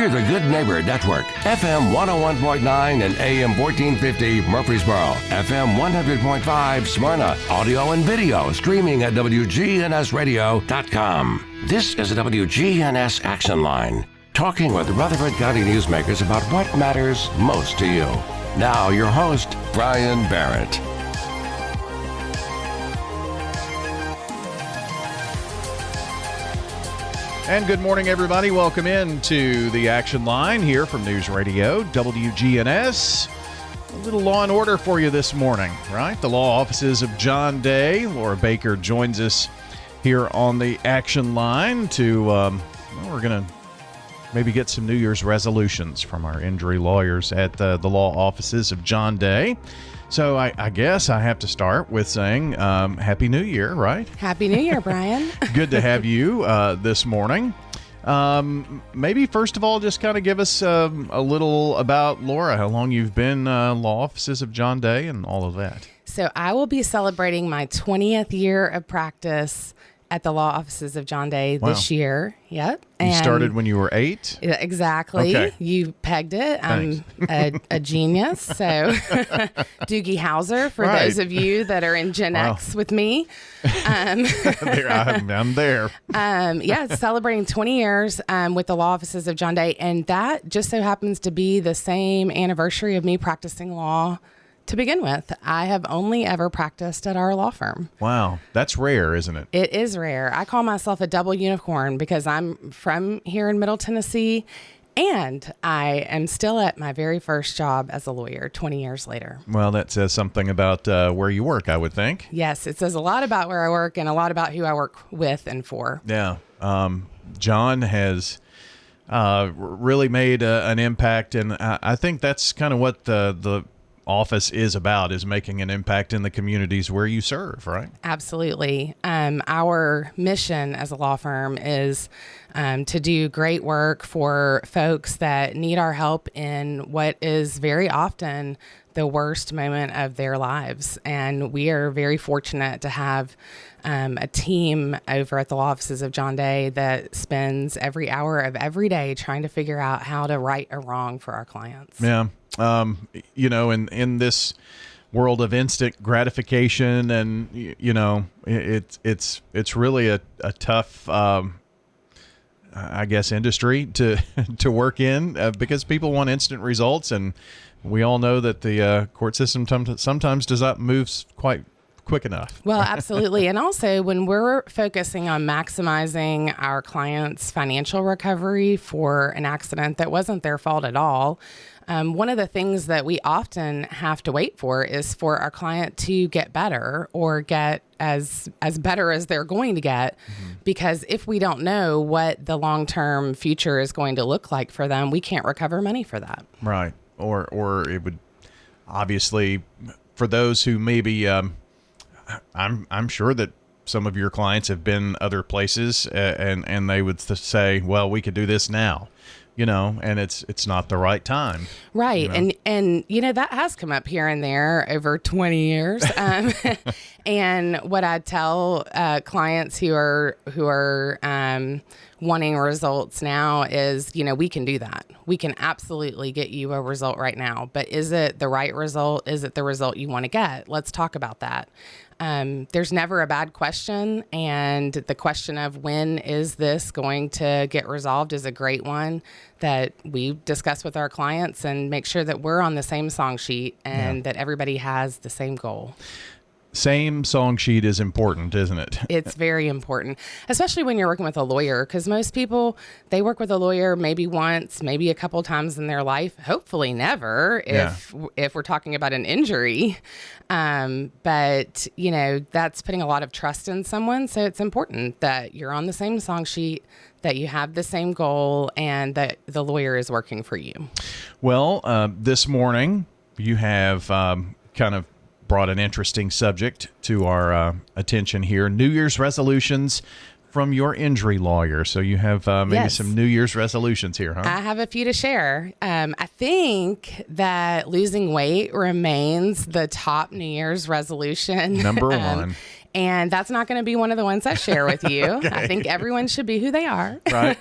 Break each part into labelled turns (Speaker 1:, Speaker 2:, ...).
Speaker 1: We're the Good Neighbor Network, FM 101.9 and AM 1450 Murfreesboro, FM 100.5 Smyrna, audio and video streaming at WGNSradio.com. This is the WGNS Action Line, talking with Rutherford County newsmakers about what matters most to you. Now, your host, Bryan Barrett.
Speaker 2: And good morning, everybody. Welcome in to the Action Line here from News Radio WGNS. A little law and order for you this morning, right? The law offices of John Day. Laura Baker joins us here on the Action Line to, we're going to maybe get some New Year's resolutions from our injury lawyers at the law offices of John Day. So I guess I have to start with saying Happy New Year, right?
Speaker 3: Happy New Year, Brian.
Speaker 2: Good to have you this morning. Maybe first of all, just kind of give us a little about Laura, how long you've been law offices of John Day and all of that.
Speaker 3: So I will be celebrating my 20th year of practice at the law offices of John Day this year. Yep.
Speaker 2: You started when you were 8?
Speaker 3: Exactly.
Speaker 2: Okay.
Speaker 3: You pegged it. I'm a genius. So Doogie Howser, for those of you that are in Gen X with me.
Speaker 2: I'm there.
Speaker 3: Celebrating 20 years with the law offices of John Day. And that just so happens to be the same anniversary of me practicing law. To begin with, I have only ever practiced at our law firm.
Speaker 2: Wow. That's rare, isn't it?
Speaker 3: It is rare. I call myself a double unicorn because I'm from here in Middle Tennessee, and I am still at my very first job as a lawyer 20 years later.
Speaker 2: Well, that says something about where you work, I would think.
Speaker 3: Yes, it says a lot about where I work and a lot about who I work with and for.
Speaker 2: Yeah. John has really made an impact, and I think that's kind of what the office is about, is making an impact in the communities where you serve, right?
Speaker 3: Absolutely. Our mission as a law firm is to do great work for folks that need our help in what is very often the worst moment of their lives. And we are very fortunate to have a team over at the law offices of John Day that spends every hour of every day trying to figure out how to right a wrong for our clients.
Speaker 2: Yeah. In this world of instant gratification, and it's really a tough, I guess, industry to work in because people want instant results, and we all know that the court system sometimes does not move quite quick enough.
Speaker 3: Well, absolutely. And also, when we're focusing on maximizing our clients' financial recovery for an accident that wasn't their fault at all, one of the things that we often have to wait for is for our client to get better or get as better as they're going to get. Mm-hmm. Because if we don't know what the long-term future is going to look like for them, we can't recover money for that.
Speaker 2: Right. Or it would obviously, for those who maybe, I'm sure that some of your clients have been other places and they would say, well, we could do this now. And it's not the right time.
Speaker 3: Right. And that has come up here and there over 20 years. And what I tell clients who are wanting results now is, we can do that. We can absolutely get you a result right now. But is it the right result? Is it the result you want to get? Let's talk about that. There's never a bad question, and the question of when is this going to get resolved is a great one that we discuss with our clients and make sure that we're on the same song sheet and that everybody has the same goal.
Speaker 2: Same song sheet is important, isn't it?
Speaker 3: It's very important, especially when you're working with a lawyer, because most people, they work with a lawyer maybe once, maybe a couple times in their life, hopefully never if we're talking about an injury. But, that's putting a lot of trust in someone. So it's important that you're on the same song sheet, that you have the same goal, and that the lawyer is working for you.
Speaker 2: Well, this morning you have kind of brought an interesting subject to our attention here. New Year's resolutions from your injury lawyer. So you have maybe some New Year's resolutions here, huh?
Speaker 3: I have a few to share. I think that losing weight remains the top New Year's resolution.
Speaker 2: Number one.
Speaker 3: And that's not going to be one of the ones I share with you.
Speaker 2: Okay.
Speaker 3: I think everyone should be who they are.
Speaker 2: Right.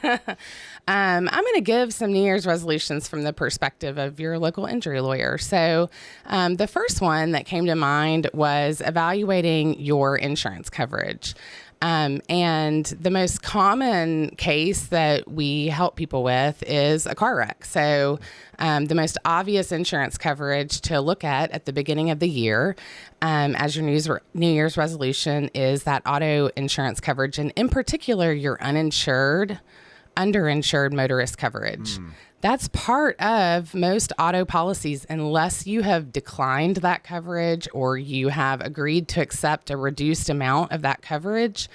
Speaker 3: I'm going to give some New Year's resolutions from the perspective of your local injury lawyer. So the first one that came to mind was evaluating your insurance coverage. And the most common case that we help people with is a car wreck. So the most obvious insurance coverage to look at the beginning of the year as your New Year's resolution is that auto insurance coverage, and in particular, your underinsured motorist coverage. That's part of most auto policies, unless you have declined that coverage or you have agreed to accept a reduced amount of that coverage.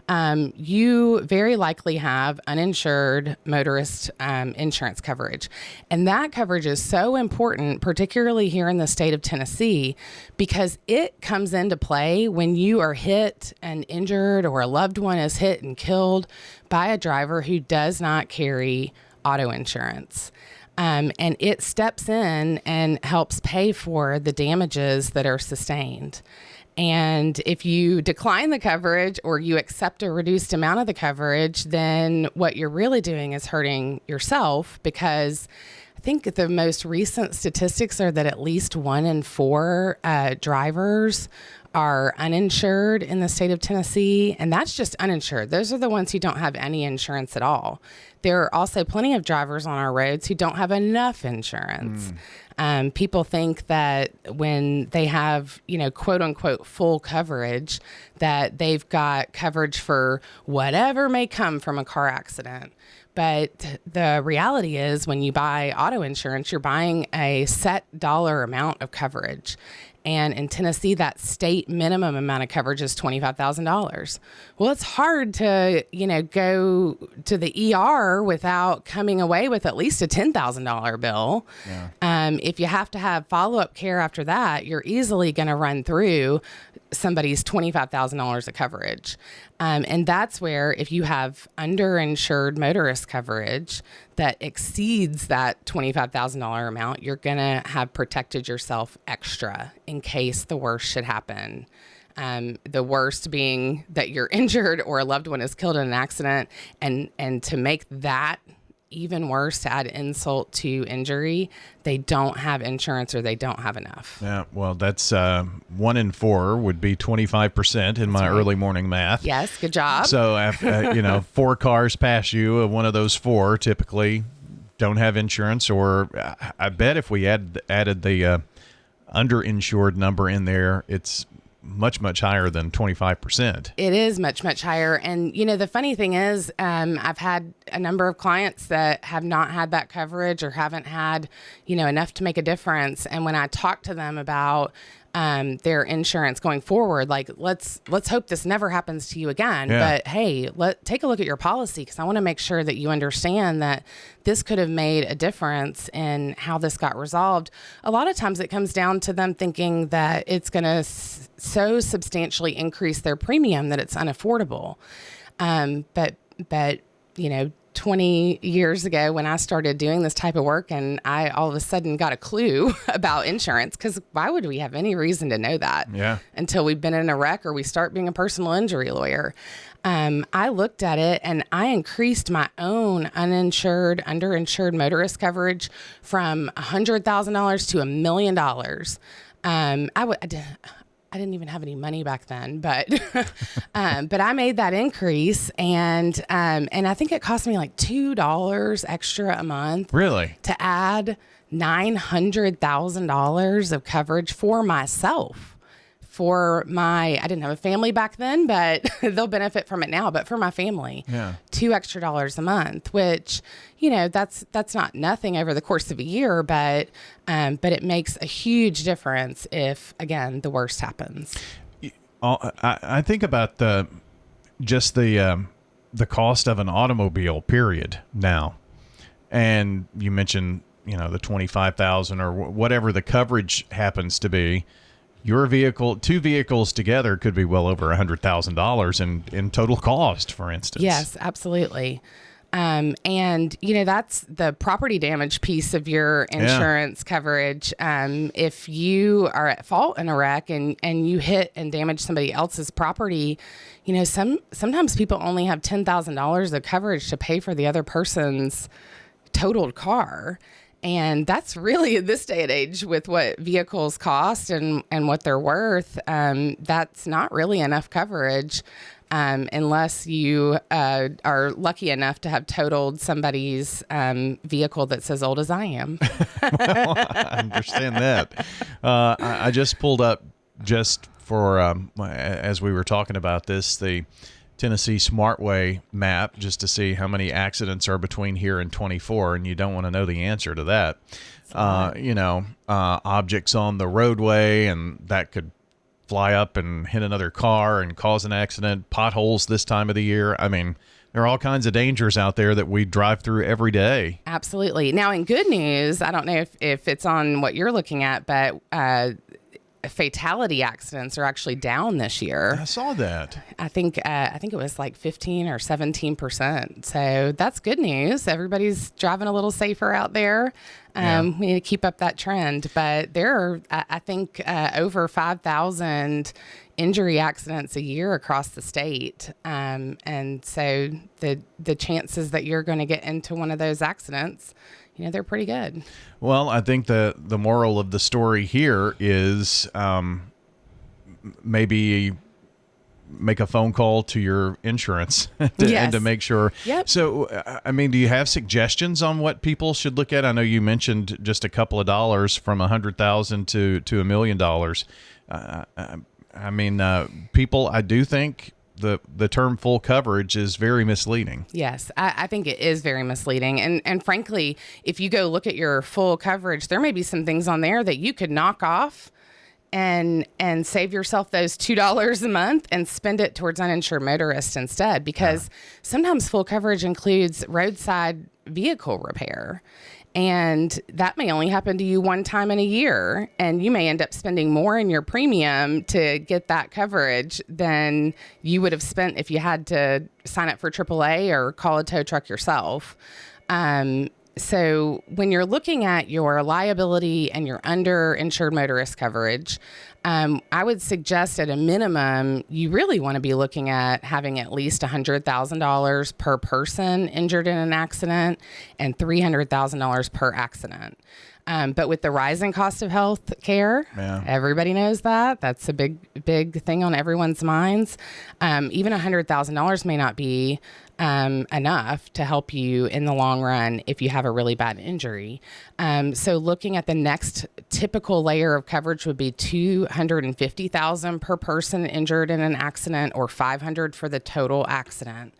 Speaker 3: You very likely have uninsured motorist insurance coverage. And that coverage is so important, particularly here in the state of Tennessee, because it comes into play when you are hit and injured, or a loved one is hit and killed by a driver who does not carry auto insurance. And it steps in and helps pay for the damages that are sustained. And if you decline the coverage or you accept a reduced amount of the coverage, then what you're really doing is hurting yourself, because I think the most recent statistics are that at least 1 in 4 drivers are uninsured in the state of Tennessee, and that's just uninsured. Those are the ones who don't have any insurance at all. There are also plenty of drivers on our roads who don't have enough insurance. People think that when they have, quote unquote, full coverage, that they've got coverage for whatever may come from a car accident. But the reality is, when you buy auto insurance, you're buying a set dollar amount of coverage. And in Tennessee, that state minimum amount of coverage is $25,000. Well, it's hard to, go to the ER without coming away with at least a $10,000 bill. Yeah. If you have to have follow-up care after that, you're easily going to run through somebody's $25,000 of coverage. And that's where, if you have underinsured motorist coverage that exceeds that $25,000 amount, you're going to have protected yourself extra in case the worst should happen. The worst being that you're injured or a loved one is killed in an accident. And to make that even worse, to add insult to injury, they don't have insurance or they don't have enough.
Speaker 2: Yeah, well, that's 1 in 4 would be 25% in my early morning math.
Speaker 3: Yes, good job.
Speaker 2: So, 4 cars pass you, one of those 4 typically don't have insurance, or I bet if we added the underinsured number in there, it's much, much higher than 25%.
Speaker 3: It is much, much higher. And, the funny thing is, I've had a number of clients that have not had that coverage or haven't had, enough to make a difference. And when I talk to them about their insurance going forward, like, let's hope this never happens to you again. Yeah. But hey, take a look at your policy, because I want to make sure that you understand that this could have made a difference in how this got resolved. A lot of times it comes down to them thinking that it's going to so substantially increase their premium that it's unaffordable. But 20 years ago, when I started doing this type of work, and I all of a sudden got a clue about insurance, because why would we have any reason to know that until we've been in a wreck or we start being a personal injury lawyer? I looked at it and I increased my own underinsured motorist coverage from $100,000 to $1 million. I didn't even have any money back then, but I made that increase, and I think it cost me like $2 extra a month.
Speaker 2: Really?
Speaker 3: To add $900,000 of coverage for myself. I didn't have a family back then, but they'll benefit from it now. But for my family, $2 extra a month, which, that's not nothing over the course of a year, but it makes a huge difference if, again, the worst happens.
Speaker 2: I think about the cost of an automobile, period, now. And you mentioned, the 25,000 or whatever the coverage happens to be. Your vehicle, 2 vehicles together could be well over $100,000 in total cost, for instance.
Speaker 3: Yes, absolutely. And, that's the property damage piece of your insurance coverage. If you are at fault in a wreck and you hit and damage somebody else's property, sometimes people only have $10,000 of coverage to pay for the other person's totaled car. And that's really, in this day and age, with what vehicles cost and what they're worth, that's not really enough coverage unless you are lucky enough to have totaled somebody's vehicle that's as old as I am.
Speaker 2: Well, I understand that. I just pulled up, just for, as we were talking about this, the Tennessee Smartway map, just to see how many accidents are between here and 24, and you don't want to know the answer to that. Objects on the roadway, and that could fly up and hit another car and cause an accident, potholes this time of the year. I mean, there are all kinds of dangers out there that we drive through every day.
Speaker 3: Absolutely. Now, in good news, I don't know if it's on what you're looking at, but fatality accidents are actually down this year.
Speaker 2: I saw that.
Speaker 3: I think it was like 15 or 17%. So that's good news. Everybody's driving a little safer out there. We need to keep up that trend. But there are, I think, over 5,000 injury accidents a year across the state. And so the chances that you're going to get into one of those accidents, they're pretty good.
Speaker 2: Well, I think the moral of the story here is maybe make a phone call to your insurance and to make sure.
Speaker 3: Yep.
Speaker 2: So, I mean, do you have suggestions on what people should look at? I know you mentioned just a couple of dollars, from $100,000 to $1 million. People, I do think the term full coverage is very misleading.
Speaker 3: Yes, I think it is very misleading. And frankly, if you go look at your full coverage, there may be some things on there that you could knock off and save yourself those $2 a month and spend it towards uninsured motorists instead, because sometimes full coverage includes roadside vehicle repair. And that may only happen to you one time in a year, and you may end up spending more in your premium to get that coverage than you would have spent if you had to sign up for AAA or call a tow truck yourself. So when you're looking at your liability and your underinsured motorist coverage, I would suggest at a minimum, you really want to be looking at having at least $100,000 per person injured in an accident and $300,000 per accident. But with the rising cost of health care, everybody knows that. That's a big thing on everyone's minds. Even $100,000 may not be enough to help you in the long run if you have a really bad injury. So looking at the next typical layer of coverage would be $250,000 per person injured in an accident, or $500,000 for the total accident.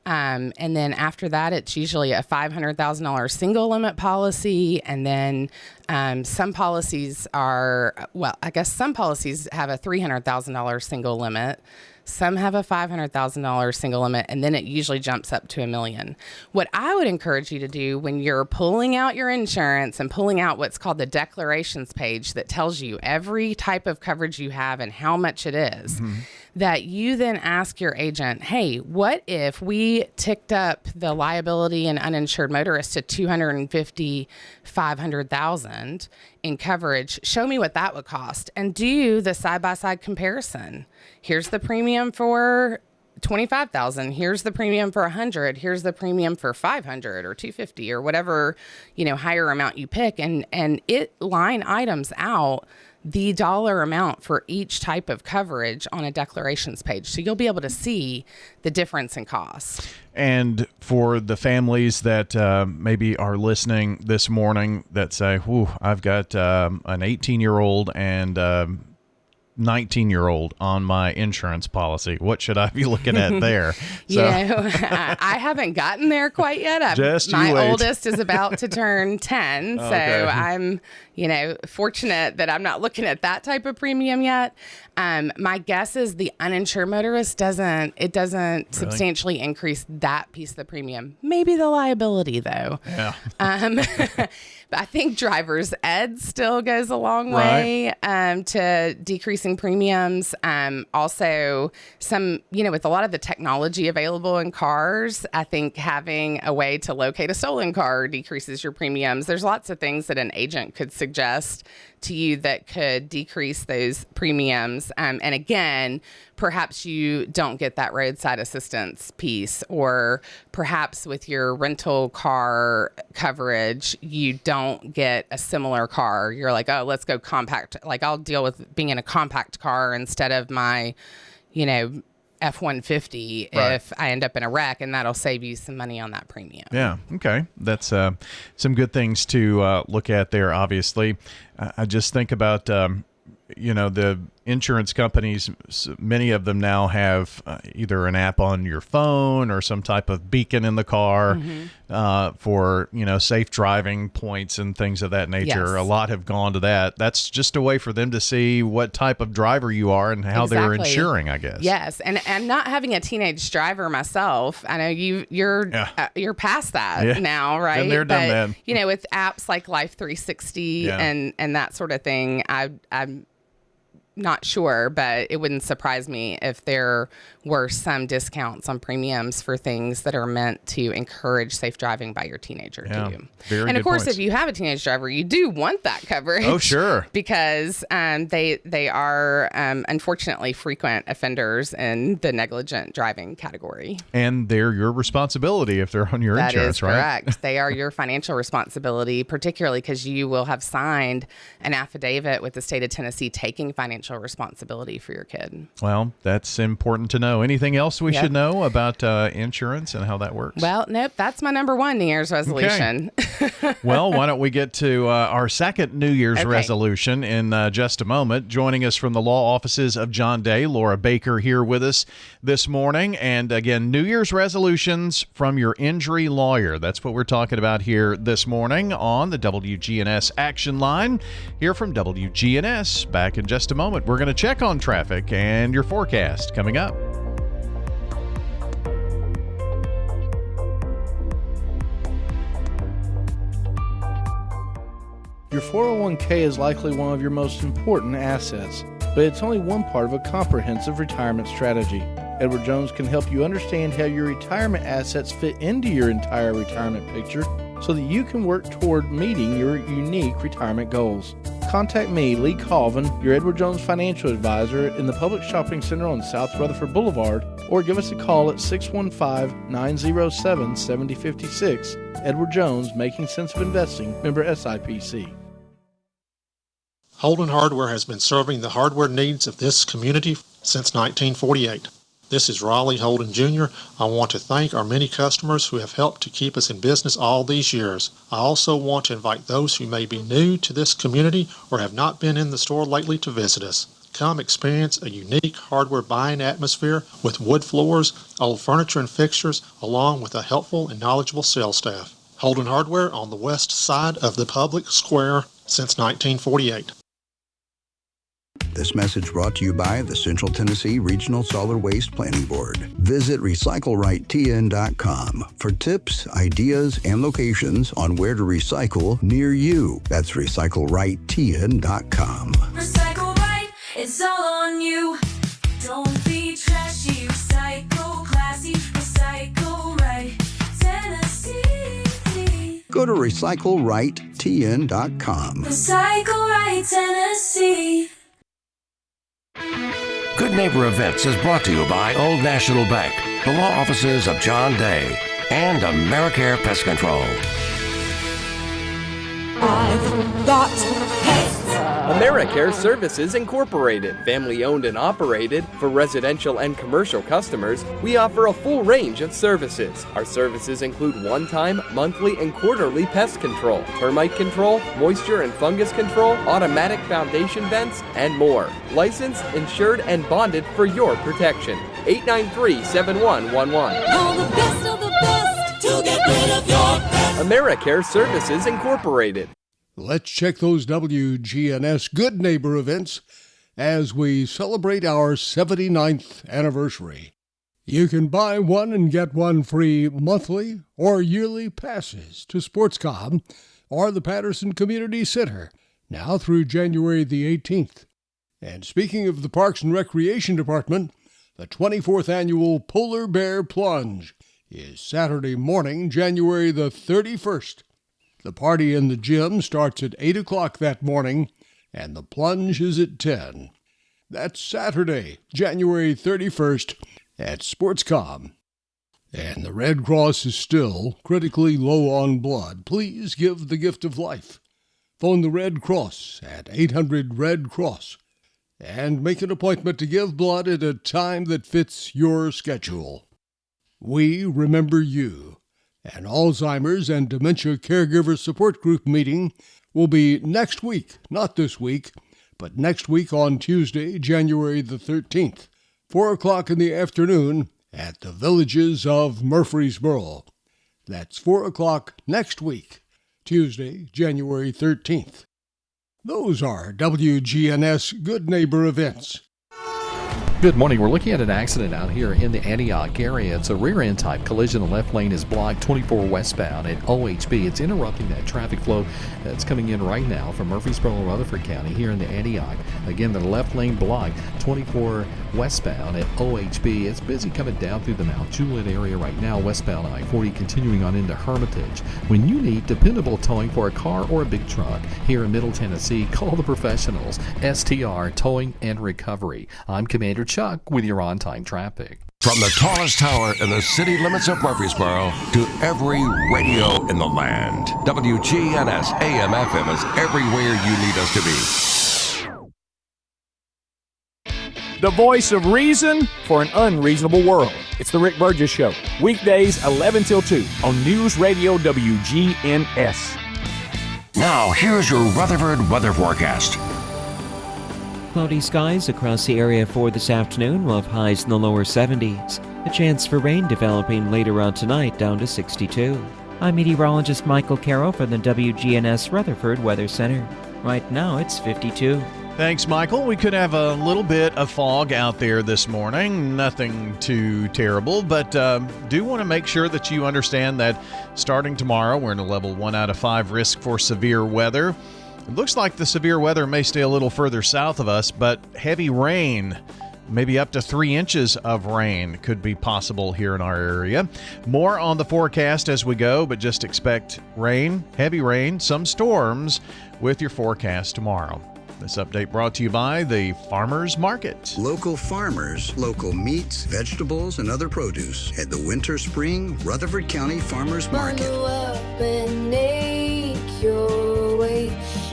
Speaker 3: And then after that, it's usually a $500,000 single limit policy. And then some policies have a $300,000 single limit. Some have a $500,000 single limit, and then it usually jumps up to $1 million. What I would encourage you to do when you're pulling out your insurance and pulling out what's called the declarations page that tells you every type of coverage you have and how much it is, that you then ask your agent, hey, what if we ticked up the liability and uninsured motorist to $250,000, $500,000 in coverage? Show me what that would cost, and do the side-by-side comparison. Here's the premium for $25,000. Here's the premium for $100,000. Here's the premium for $500 or $250 or whatever, higher amount you pick. And it line items out the dollar amount for each type of coverage on a declarations page. So you'll be able to see the difference in cost.
Speaker 2: And for the families that maybe are listening this morning that say, I've got an 18-year-old and 19-year-old on my insurance policy, what should I be looking at there?
Speaker 3: I haven't gotten there quite yet. My oldest is about to turn 10, so okay. I'm fortunate that I'm not looking at that type of premium yet. My guess is the uninsured motorist doesn't substantially increase that piece of the premium. Maybe the liability, though.
Speaker 2: Yeah.
Speaker 3: But I think driver's ed still goes a long way to decreasing premiums. Also, with a lot of the technology available in cars, I think having a way to locate a stolen car decreases your premiums. There's lots of things that an agent could suggest to you that could decrease those premiums. And again, perhaps you don't get that roadside assistance piece, or perhaps with your rental car coverage, you don't get a similar car. You're like, oh, let's go compact. Like, I'll deal with being in a compact car instead of my, F-150 if I end up in a wreck, and that'll save you some money on that premium.
Speaker 2: Yeah. Okay. That's some good things to look at there, obviously. I just think about, the insurance companies. Many of them now have either an app on your phone or some type of beacon in the car for, safe driving points and things of that nature.
Speaker 3: Yes.
Speaker 2: A lot have gone to that. That's just a way for them to see what type of driver you are and how they're insuring, I guess.
Speaker 3: Yes. And not having a teenage driver myself, I know you're past that now, right?
Speaker 2: Been there, done that.
Speaker 3: With apps like Life 360 and that sort of thing, I'm not sure, but it wouldn't surprise me if there were some discounts on premiums for things that are meant to encourage safe driving by your teenager too. And of course, if you have a teenage driver, you do want that coverage.
Speaker 2: Oh, sure.
Speaker 3: Because they are unfortunately frequent offenders in the negligent driving category.
Speaker 2: And they're your responsibility if they're on your insurance, right?
Speaker 3: That is correct. They are your financial responsibility, particularly because you will have signed an affidavit with the state of Tennessee taking financial responsibility for your kid.
Speaker 2: Well, that's important to know. Anything else we should know about insurance and how that works?
Speaker 3: Well, nope. That's my number one New Year's resolution.
Speaker 2: Okay. Well, why don't we get to our second New Year's resolution in just a moment. Joining us from the law offices of John Day, Laura Baker here with us this morning. And again, New Year's resolutions from your injury lawyer. That's what we're talking about here this morning on the WGNS Action Line. Here from WGNS. Back in just a moment. We're going to check on traffic and your forecast coming up.
Speaker 4: Your 401k is likely one of your most important assets, but it's only one part of a comprehensive retirement strategy. Edward Jones can help you understand how your retirement assets fit into your entire retirement picture so that you can work toward meeting your unique retirement goals. Contact me, Lee Colvin, your Edward Jones financial advisor in the Public Shopping Center on South Rutherford Boulevard, or give us a call at 615-907-7056. Edward Jones, Making Sense of Investing, member SIPC.
Speaker 5: Holden Hardware has been serving the hardware needs of this community since 1948. This is Raleigh Holden Jr. I want to thank our many customers who have helped to keep us in business all these years. I also want to invite those who may be new to this community or have not been in the store lately to visit us. Come experience a unique hardware buying atmosphere with wood floors, old furniture and fixtures, along with a helpful and knowledgeable sales staff. Holden Hardware on the west side of the public square since 1948.
Speaker 6: This message brought to you by the Central Tennessee Regional Solid Waste Planning Board. Visit RecycleRightTN.com for tips, ideas, and locations on where to recycle near you. That's RecycleRightTN.com.
Speaker 7: Recycle right, it's all on you. Don't be trashy, recycle classy, recycle right, Tennessee.
Speaker 6: Go to RecycleRightTN.com.
Speaker 7: Recycle right, Tennessee.
Speaker 1: Good Neighbor Events is brought to you by Old National Bank, the law offices of John Day, and AmeriCare Pest Control.
Speaker 8: I've got pets. AmeriCare Services Incorporated, family-owned and operated. For residential and commercial customers, we offer a full range of services. Our services include one-time, monthly, and quarterly pest control, termite control, moisture and fungus control, automatic foundation vents, and more. Licensed, insured, and bonded for your protection. 893-7111.
Speaker 7: All the best of the best to get rid of your pets.
Speaker 8: AmeriCare Services Incorporated.
Speaker 9: Let's check those WGNS Good Neighbor events as we celebrate our 79th anniversary. You can buy one and get one free monthly or yearly passes to SportsCom or the Patterson Community Center, now through January the 18th. And speaking of the Parks and Recreation Department, the 24th Annual Polar Bear Plunge is Saturday morning, January the 31st. The party in the gym starts at 8 o'clock that morning, and the plunge is at 10. That's Saturday, January 31st at SportsCom. And the Red Cross is still critically low on blood. Please give the gift of life. Phone the Red Cross at 800-RED-CROSS and make an appointment to give blood at a time that fits your schedule. We remember you. An Alzheimer's and Dementia Caregiver Support Group meeting will be next week, not this week, but next week on Tuesday, January the 13th, 4 o'clock in the afternoon at the Villages of Murfreesboro. That's 4 o'clock next week, Tuesday, January 13th. Those are WGNS Good Neighbor events.
Speaker 10: Good morning. We're looking at an accident out here in the Antioch area. It's a rear-end type collision. The left lane is blocked 24 westbound at OHB. It's interrupting that traffic flow that's coming in right now from Murfreesboro, Rutherford County here in the Antioch. Again, the left lane blocked 24 westbound at OHB. It's busy coming down through the Mount Juliet area right now, westbound I-40 continuing on into Hermitage. When you need dependable towing for a car or a big truck here in Middle Tennessee, call the professionals, STR Towing and Recovery. I'm Commander Chuck with your on-time traffic.
Speaker 1: From the tallest tower in the city limits of Murfreesboro to every radio in the land, WGNS AM FM is everywhere you need us to be.
Speaker 11: The voice of reason for an unreasonable world. It's the Rick Burgess Show. Weekdays 11 till 2 on News Radio WGNS.
Speaker 1: Now, here's your Rutherford weather forecast.
Speaker 12: Cloudy skies across the area for this afternoon. We'll have highs in the lower 70s. A chance for rain developing later on tonight down to 62. I'm meteorologist Michael Carroll from the WGNS Rutherford Weather Center. Right now it's 52.
Speaker 2: Thanks, Michael. We could have a little bit of fog out there this morning. Nothing too terrible, but do want to make sure that you understand that starting tomorrow, we're in a level 1 out of 5 risk for severe weather. It looks like the severe weather may stay a little further south of us, but heavy rain, maybe up to 3 inches of rain, could be possible here in our area. More on the forecast as we go, but just expect rain, heavy rain, some storms with your forecast tomorrow. This update brought to you by the Farmers Market.
Speaker 6: Local farmers, local meats, vegetables, and other produce at the Winter Spring Rutherford County Farmers Market.
Speaker 7: Bundle up and make your way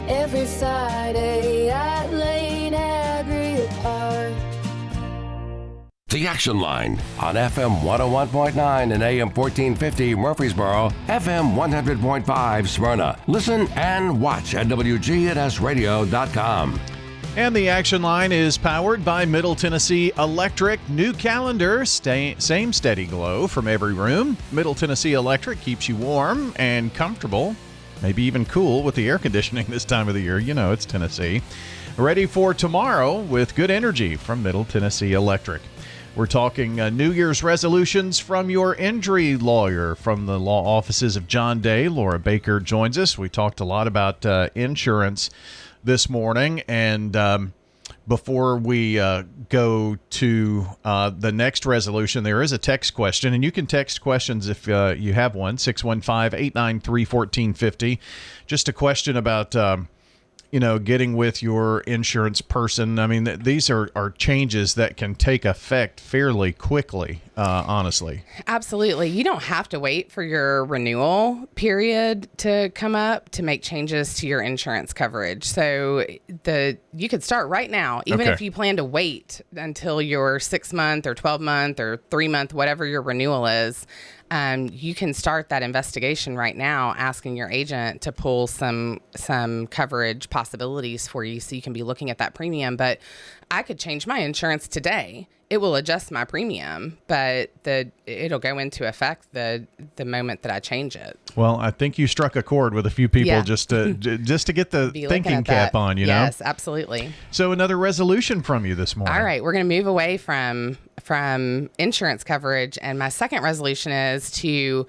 Speaker 7: every Friday at Lane Agri Park.
Speaker 1: The Action Line on FM 101.9 and AM 1450 Murfreesboro, FM 100.5 Smyrna. Listen and watch at WGNSradio.com.
Speaker 2: And the Action Line is powered by Middle Tennessee Electric. New calendar, same steady glow from every room. Middle Tennessee Electric keeps you warm and comfortable, maybe even cool with the air conditioning this time of the year. You know, it's Tennessee. Ready for tomorrow with good energy from Middle Tennessee Electric. We're talking New Year's resolutions from your injury lawyer from the law offices of John Day. Laura Baker joins us. We talked a lot about insurance this morning. And before we go to the next resolution, there is a text question. And you can text questions if you have one, 615-893-1450. Just a question about getting with your insurance person. I mean, these are changes that can take effect fairly quickly, honestly.
Speaker 3: Absolutely. You don't have to wait for your renewal period to come up to make changes to your insurance coverage. So you could start right now, even if you plan to wait until your 6-month or 12-month or 3-month, whatever your renewal is. You can start that investigation right now, asking your agent to pull some coverage possibilities for you so you can be looking at that premium. But I could change my insurance today it will adjust my premium, but it'll go into effect the moment that I change it.
Speaker 2: Well, I think you struck a chord with a few people
Speaker 3: Yeah.
Speaker 2: just to get the
Speaker 3: Be looking
Speaker 2: thinking
Speaker 3: at
Speaker 2: cap
Speaker 3: that.
Speaker 2: on, you know?
Speaker 3: Yes, absolutely.
Speaker 2: So another resolution from you this morning.
Speaker 3: All right, we're going to move away from insurance coverage, and my second resolution is to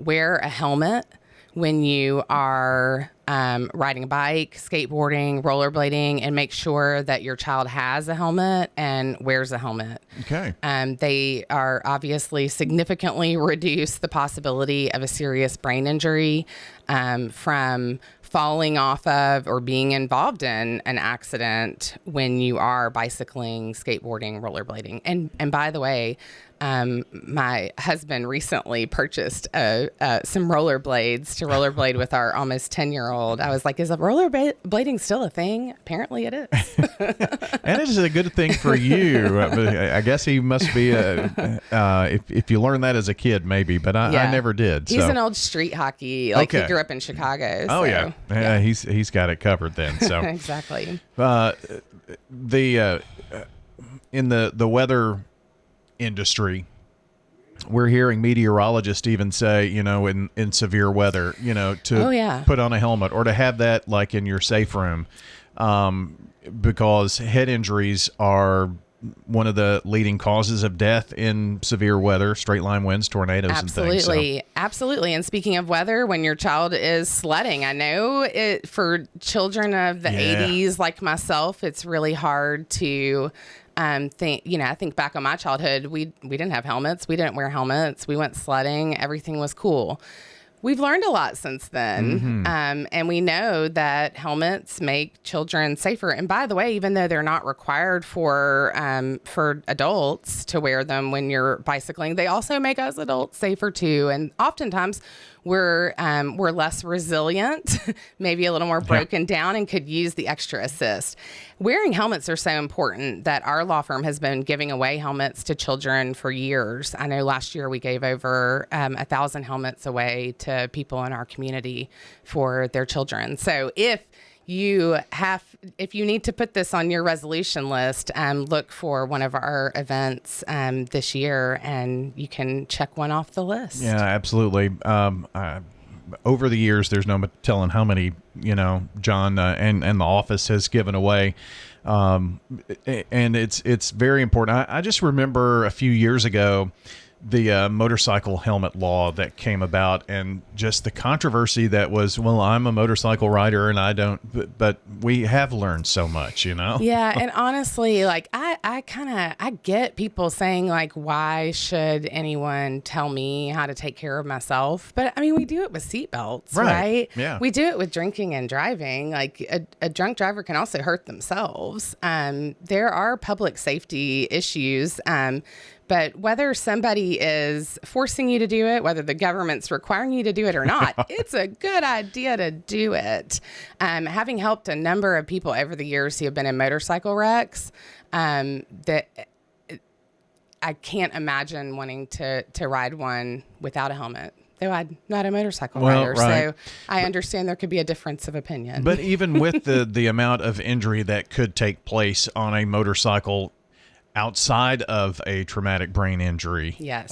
Speaker 3: wear a helmet when you are riding a bike, skateboarding, rollerblading, and make sure that your child has a helmet and wears a helmet.
Speaker 2: Okay.
Speaker 3: They are obviously significantly reduce the possibility of a serious brain injury from falling off of or being involved in an accident when you are bicycling, skateboarding, rollerblading. And by the way, my husband recently purchased some rollerblades to rollerblade with our almost 10-year-old. I was like, is rollerblading still a thing? Apparently it is.
Speaker 2: And it is a good thing for you. I guess he must be if you learn that as a kid, maybe, but I never did.
Speaker 3: He's
Speaker 2: so.
Speaker 3: an old street hockey. Like he grew up in Chicago.
Speaker 2: Oh,
Speaker 3: so,
Speaker 2: yeah. He's got it covered then. So
Speaker 3: exactly.
Speaker 2: In the weather industry, we're hearing meteorologists even say, in severe weather, to put on a helmet or to have that like in your safe room, because head injuries are one of the leading causes of death in severe weather, straight line winds, tornadoes, and things. So.
Speaker 3: Absolutely. And speaking of weather, when your child is sledding, I know it for children of the 80s like myself, it's really hard to I think back on my childhood, we didn't have helmets. We didn't wear helmets. We went sledding. Everything was cool. We've learned a lot since then. And we know that helmets make children safer. And by the way, even though they're not required for adults to wear them when you're bicycling, they also make us adults safer too. And oftentimes we're less resilient, maybe a little more broken down, and could use the extra assist. Wearing helmets are so important that our law firm has been giving away helmets to children for years. I know last year we gave over 1,000 helmets away to people in our community for their children. So if you need to put this on your resolution list, look for one of our events this year, and you can check one off the list.
Speaker 2: Yeah, absolutely. Over the years, there's no telling how many, John and the office has given away. And it's very important. I just remember a few years ago, the motorcycle helmet law that came about, and just the controversy that was, well, I'm a motorcycle rider and I don't, but we have learned so much,
Speaker 3: Yeah. And honestly, like I get people saying like, why should anyone tell me how to take care of myself? But I mean, we do it with seatbelts, right?
Speaker 2: Yeah.
Speaker 3: We do it with drinking and driving. Like a drunk driver can also hurt themselves. There are public safety issues. But whether somebody is forcing you to do it, whether the government's requiring you to do it or not, it's a good idea to do it. Having helped a number of people over the years who have been in motorcycle wrecks, that I can't imagine wanting to ride one without a helmet. Though I'm not a motorcycle rider,
Speaker 2: right.
Speaker 3: so I understand there could be a difference of opinion.
Speaker 2: But even with the amount of injury that could take place on a motorcycle outside of a traumatic brain injury.
Speaker 3: Yes.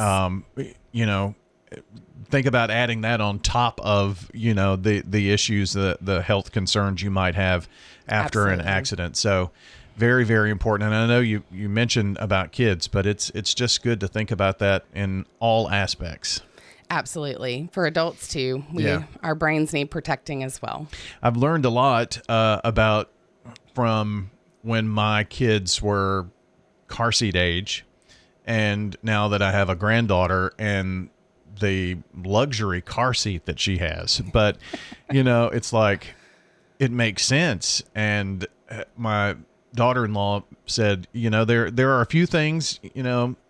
Speaker 2: Think about adding that on top of, the issues, the health concerns you might have after an accident. So very, very important. And I know you mentioned about kids, but it's just good to think about that in all aspects.
Speaker 3: Absolutely. For adults too. Our brains need protecting as well.
Speaker 2: I've learned a lot about from when my kids were car seat age, and now that I have a granddaughter and the luxury car seat that she has, but it's like it makes sense. And my daughter-in-law said, there are a few things,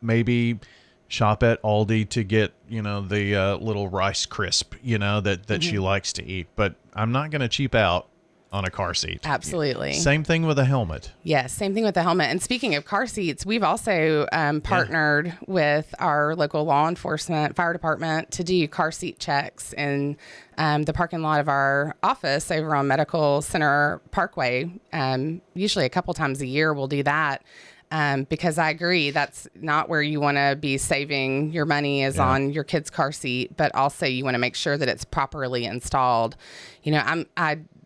Speaker 2: maybe shop at Aldi to get the little Rice Crisp that she likes to eat, but I'm not going to cheap out on a car seat.
Speaker 3: Absolutely.
Speaker 2: Same thing with a helmet.
Speaker 3: Yes, same thing with the helmet. And speaking of car seats, we've also partnered with our local law enforcement fire department to do car seat checks in the parking lot of our office over on Medical Center Parkway. Usually a couple times a year we'll do that. Because I agree, that's not where you want to be saving your money is on your kid's car seat, but also you want to make sure that it's properly installed. You know,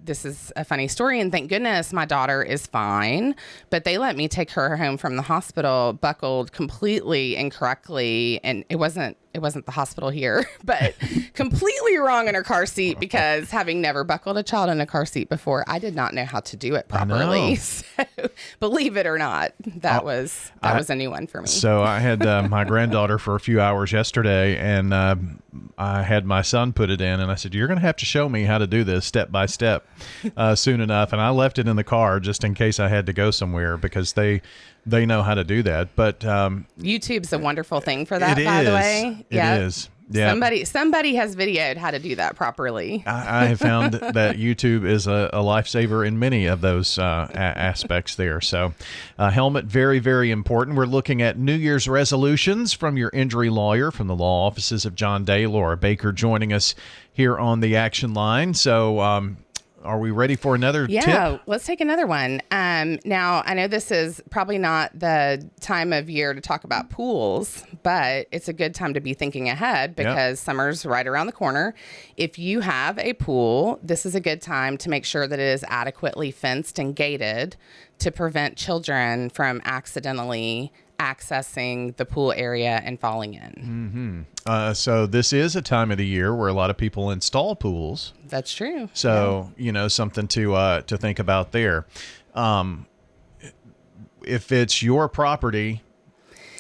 Speaker 3: this is a funny story, and thank goodness my daughter is fine, but they let me take her home from the hospital buckled completely incorrectly, and it wasn't the hospital here, but completely wrong in her car seat because having never buckled a child in a car seat before, I did not know how to do it properly. So believe it or not, that was a new one for me.
Speaker 2: So I had my granddaughter for a few hours yesterday, and I had my son put it in, and I said, "You're going to have to show me how to do this step by step soon enough." And I left it in the car just in case I had to go somewhere because they know how to do that. But
Speaker 3: YouTube's a wonderful thing for that, by the way.
Speaker 2: It is. Yeah.
Speaker 3: Somebody has videoed how to do that properly.
Speaker 2: I have found that YouTube is a lifesaver in many of those aspects there. So helmet, very, very important. We're looking at New Year's resolutions from your injury lawyer from the law offices of John Day. Laura Baker joining us here on the Action Line. So are we ready for another tip?
Speaker 3: Yeah, let's take another one. Now, I know this is probably not the time of year to talk about pools, but it's a good time to be thinking ahead because summer's right around the corner. If you have a pool, this is a good time to make sure that it is adequately fenced and gated to prevent children from accidentally accessing the pool area and falling in.
Speaker 2: Mm-hmm. So this is a time of the year where a lot of people install pools.
Speaker 3: That's true.
Speaker 2: So, something to think about there. If it's your property,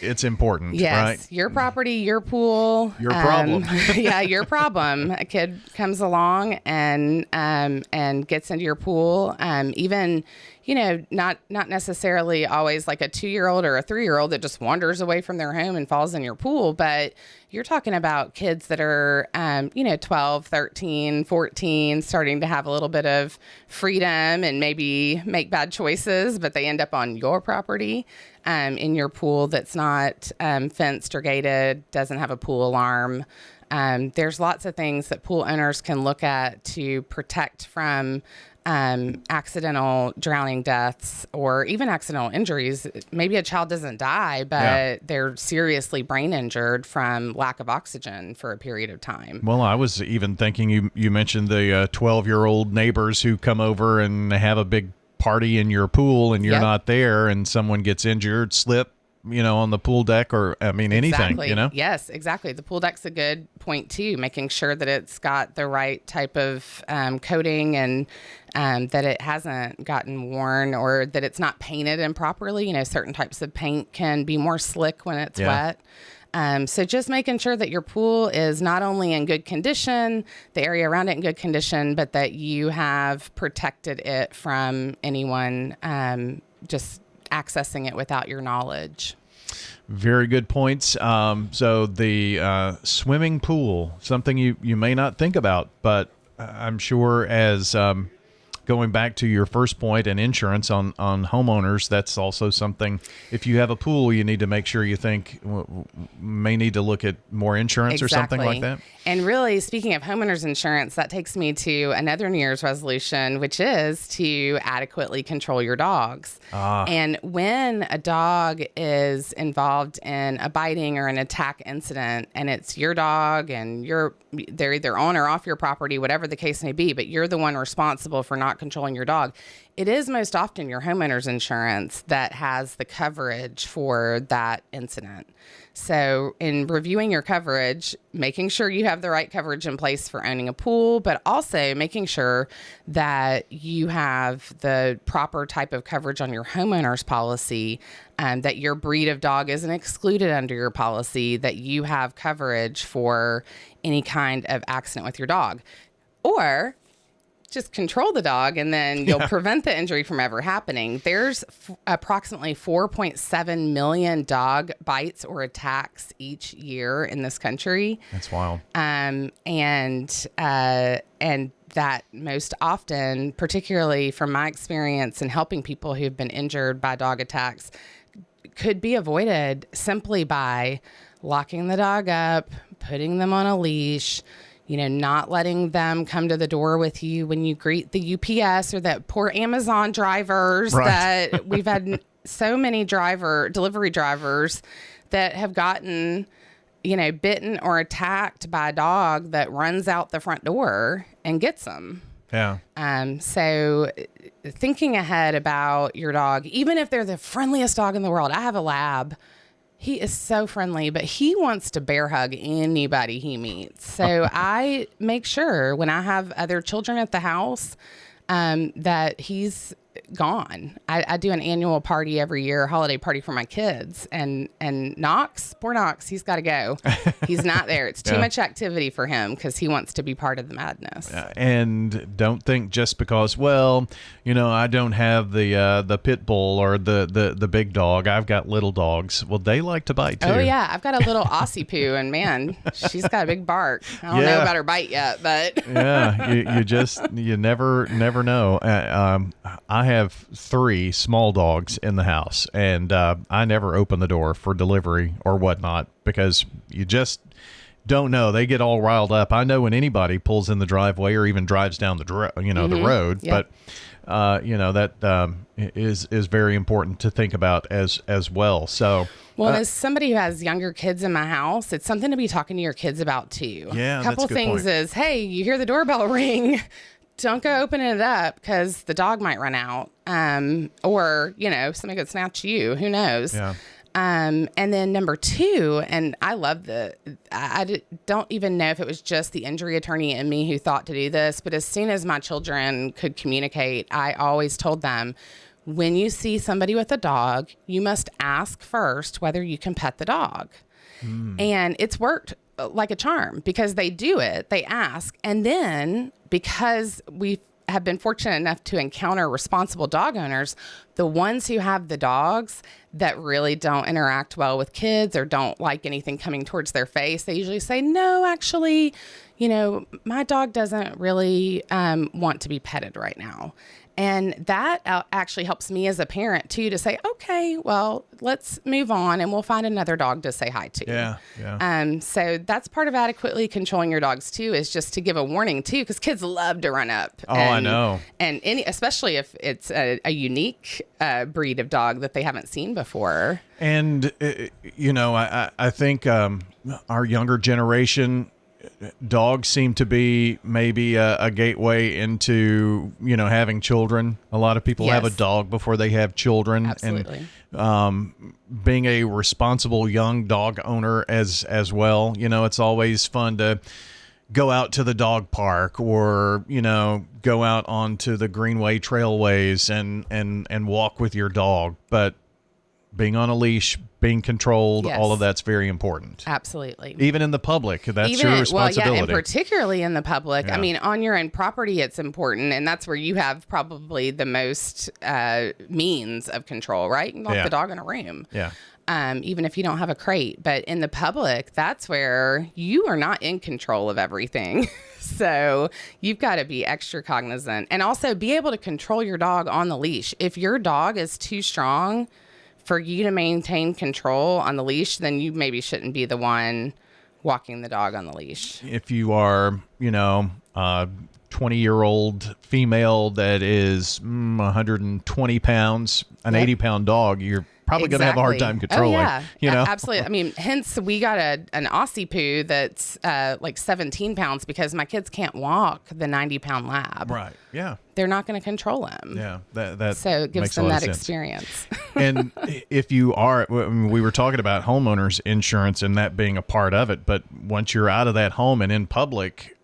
Speaker 2: it's important, right?
Speaker 3: Yes, your property, your pool.
Speaker 2: Your problem.
Speaker 3: Yeah, your problem. A kid comes along and gets into your pool. Even, not necessarily always like a 2-year-old or a 3-year-old that just wanders away from their home and falls in your pool. But you're talking about kids that are, 12, 13, 14, starting to have a little bit of freedom and maybe make bad choices, but they end up on your property in your pool that's not fenced or gated, doesn't have a pool alarm. There's lots of things that pool owners can look at to protect from accidental drowning deaths or even accidental injuries. Maybe a child doesn't die, but they're seriously brain injured from lack of oxygen for a period of time.
Speaker 2: Well, I was even thinking you mentioned the 12-year-old neighbors who come over and have a big party in your pool and you're not there and someone gets injured, slip, on the pool deck or, anything,
Speaker 3: Exactly. Yes, exactly. The pool deck's a good point too, making sure that it's got the right type of coating and that it hasn't gotten worn or that it's not painted improperly. Certain types of paint can be more slick when it's wet. So just making sure that your pool is not only in good condition, the area around it in good condition, but that you have protected it from anyone just accessing it without your knowledge.
Speaker 2: Very good points. So the swimming pool, something you may not think about, but I'm sure as going back to your first point and insurance on homeowners, that's also something, if you have a pool, you need to make sure you think may need to look at more insurance or something like that.
Speaker 3: And really, speaking of homeowners insurance, that takes me to another New Year's resolution, which is to adequately control your dogs. And when a dog is involved in a biting or an attack incident, and it's your dog and they're either on or off your property, whatever the case may be, but you're the one responsible for not controlling your dog, it is most often your homeowner's insurance that has the coverage for that incident. So in reviewing your coverage, making sure you have the right coverage in place for owning a pool, but also making sure that you have the proper type of coverage on your homeowner's policy, that your breed of dog isn't excluded under your policy, that you have coverage for any kind of accident with your dog. Or just control the dog and then you'll prevent the injury from ever happening. There's approximately 4.7 million dog bites or attacks each year in this country.
Speaker 2: That's wild.
Speaker 3: And that most often, particularly from my experience in helping people who've been injured by dog attacks, could be avoided simply by locking the dog up, putting them on a leash, not letting them come to the door with you when you greet the UPS or that poor Amazon drivers that we've had so many delivery drivers that have gotten, bitten or attacked by a dog that runs out the front door and gets them.
Speaker 2: Yeah.
Speaker 3: So thinking ahead about your dog, even if they're the friendliest dog in the world. I have a lab. He is so friendly, but he wants to bear hug anybody he meets. So I make sure when I have other children at the house, that he's gone. I do an annual party every year, a holiday party for my kids, and poor Knox, he's got to go. He's not there. It's too much activity for him because he wants to be part of the madness.
Speaker 2: And don't think just because, I don't have the pit bull or the big dog. I've got little dogs. Well, they like to bite too.
Speaker 3: Oh yeah, I've got a little Aussie poo, and man, she's got a big bark. I don't know about her bite yet, but
Speaker 2: you never know. I have 3 small dogs in the house, and I never open the door for delivery or whatnot because you just don't know. They get all riled up. I know when anybody pulls in the driveway or even drives down the road, but that is very important to think about as well. So,
Speaker 3: as somebody who has younger kids in my house, it's something to be talking to your kids about too.
Speaker 2: Yeah,
Speaker 3: a couple
Speaker 2: that's a good
Speaker 3: things
Speaker 2: point.
Speaker 3: is, hey, you hear the doorbell ring. Don't go opening it up because the dog might run out, or somebody could snatch you. Who knows?
Speaker 2: Yeah.
Speaker 3: And then number 2, and I love I don't even know if it was just the injury attorney in me who thought to do this, but as soon as my children could communicate, I always told them, when you see somebody with a dog, you must ask first whether you can pet the dog. And it's worked like a charm because they do it, they ask, and then because we have been fortunate enough to encounter responsible dog owners, the ones who have the dogs that really don't interact well with kids or don't like anything coming towards their face, they usually say, no, actually, my dog doesn't really want to be petted right now. And that actually helps me as a parent, too, to say, okay, well, let's move on and we'll find another dog to say hi to.
Speaker 2: Yeah.
Speaker 3: So that's part of adequately controlling your dogs, too, is just to give a warning, too, because kids love to run up.
Speaker 2: I know.
Speaker 3: And especially if it's a unique breed of dog that they haven't seen before.
Speaker 2: And, I think our younger generation, dogs seem to be maybe a gateway into, having children. A lot of people have a dog before they have children.
Speaker 3: Absolutely.
Speaker 2: And being a responsible young dog owner as well, it's always fun to go out to the dog park or, go out onto the greenway trailways and walk with your dog. But being on a leash, being controlled, all of that's very important.
Speaker 3: Absolutely.
Speaker 2: Even in the public, that's your responsibility.
Speaker 3: Well, yeah, and particularly in the public.
Speaker 2: Yeah.
Speaker 3: I mean, on your own property, it's important, and that's where you have probably the most means of control, right? You can lock the dog in a room.
Speaker 2: Yeah.
Speaker 3: Even if you don't have a crate. But in the public, that's where you are not in control of everything. So you've got to be extra cognizant and also be able to control your dog on the leash. If your dog is too strong for you to maintain control on the leash, then you maybe shouldn't be the one walking the dog on the leash.
Speaker 2: If you are, a 20-year-old female that is 120 pounds, an 80-pound dog, you're probably going to have a hard time controlling.
Speaker 3: Oh, yeah. Absolutely. I mean, hence we got an Aussie poo that's like 17 pounds because my kids can't walk the 90-pound lab.
Speaker 2: Right. Yeah.
Speaker 3: They're not going to control him.
Speaker 2: Yeah. That
Speaker 3: so it gives
Speaker 2: makes
Speaker 3: them
Speaker 2: a lot
Speaker 3: that
Speaker 2: of sense.
Speaker 3: experience.
Speaker 2: And if you are, we were talking about homeowners insurance and that being a part of it, but once you're out of that home and in public,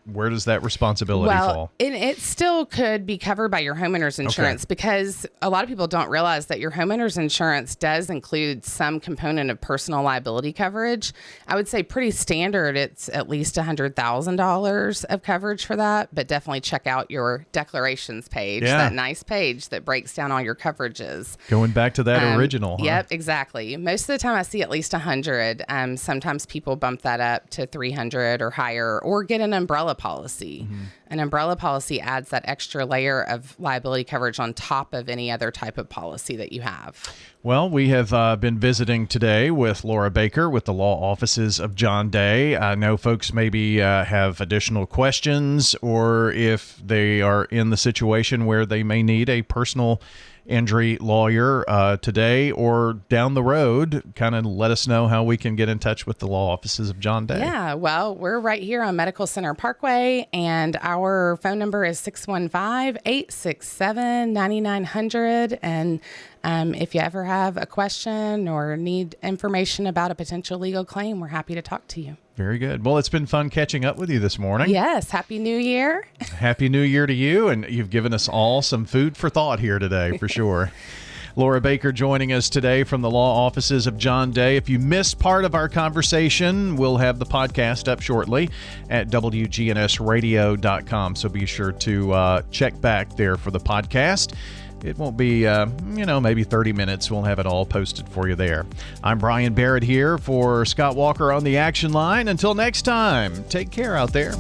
Speaker 2: where does that responsibility fall?
Speaker 3: And it still could be covered by your homeowner's insurance because a lot of people don't realize that your homeowner's insurance does include some component of personal liability coverage. I would say pretty standard. It's at least $100,000 of coverage for that, but definitely check out your declarations page, that nice page that breaks down all your coverages.
Speaker 2: Going back to that original. Huh?
Speaker 3: Yep, exactly. Most of the time I see at least 100. Sometimes people bump that up to 300 or higher or get an umbrella umbrella policy. An umbrella policy adds that extra layer of liability coverage on top of any other type of policy that you have.
Speaker 2: Well, we have been visiting today with Laura Baker with the law offices of John Day. I know folks maybe have additional questions, or if they are in the situation where they may need a personal injury lawyer today or down the road, kind of let us know how we can get in touch with the law offices of John Day.
Speaker 3: Yeah, well, we're right here on Medical Center Parkway, and our phone number is 615-867-9900. And if you ever have a question or need information about a potential legal claim, we're happy to talk to you.
Speaker 2: Very good. Well, it's been fun catching up with you this morning.
Speaker 3: Yes. Happy New Year.
Speaker 2: Happy New Year to you. And you've given us all some food for thought here today, for sure. Laura Baker joining us today from the law offices of John Day. If you missed part of our conversation, we'll have the podcast up shortly at WGNSradio.com. So be sure to check back there for the podcast. It won't be, maybe 30 minutes. We'll have it all posted for you there. I'm Bryan Barrett here for Scott Walker on the Action Line. Until next time, take care out there.